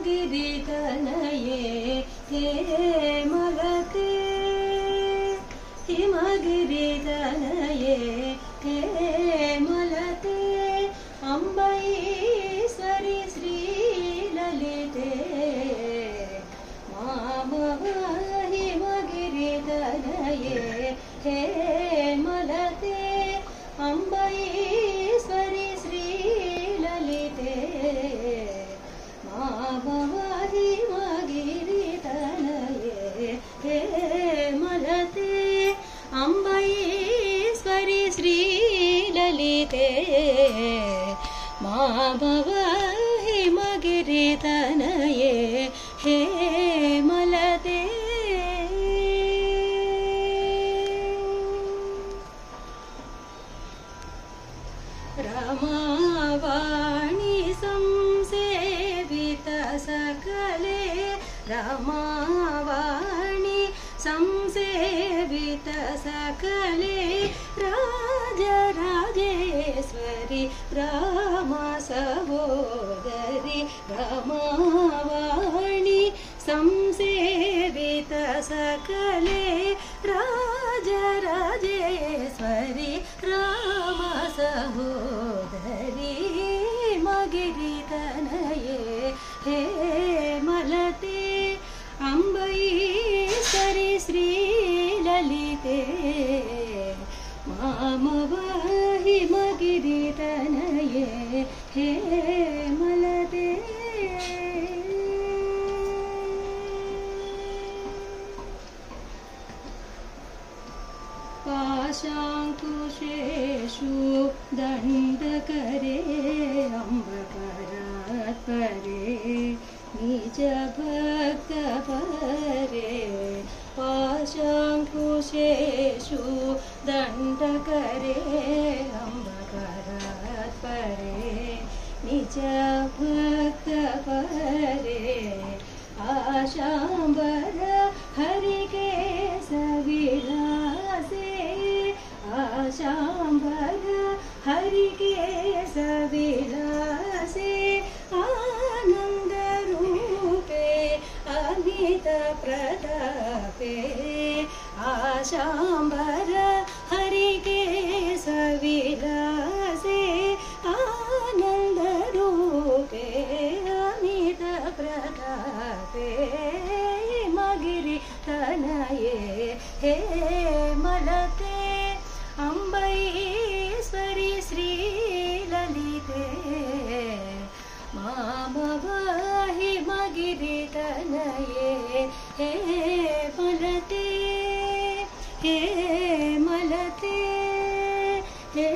हिमगिरितनये हे मलते हिमगिरितनये हे मलते अम्बईश्वरि श्रीललिते मामव हिमगिरितनये हे मलते अम्बईश्वरि श्रीललिते मामव हिमगिरितनये हे मलते अम्बईश्वरि श्रीललिते मामव हिमगिरितनये हे मलते रमावाणी संसेवित सकले रमावाणी संसेवित सकले राजराजेश्वरि रामसहोदरि रमावाणी संसेवित सकले राजराजेश्वरि रामसहोदरि हिमगिरितनये हे मलते अम्बईश्वरि श्रीललिते मामव हिमगिरितनये हे मलते पाशाङ्कुशेषु दण्डकरे अम्बकरात्परे निजभक्तपरे पाशाङ्कुशेषु दण्डकरे अम्बकरात्परे निजभक्तपरे आशाम्बर हरिकेशविलासे आशाम्बर हरिकेशविलासे आनन्दरूपे अमितप्रतापे आशाम्बर हरिकेशविलासे आनन्दरूपे अमितप्रतापे हिमगिरितनये हे मलते अम्बईश्वरि श्रीललिते मामव हिमगिरितनये हे मलते हे मलते हे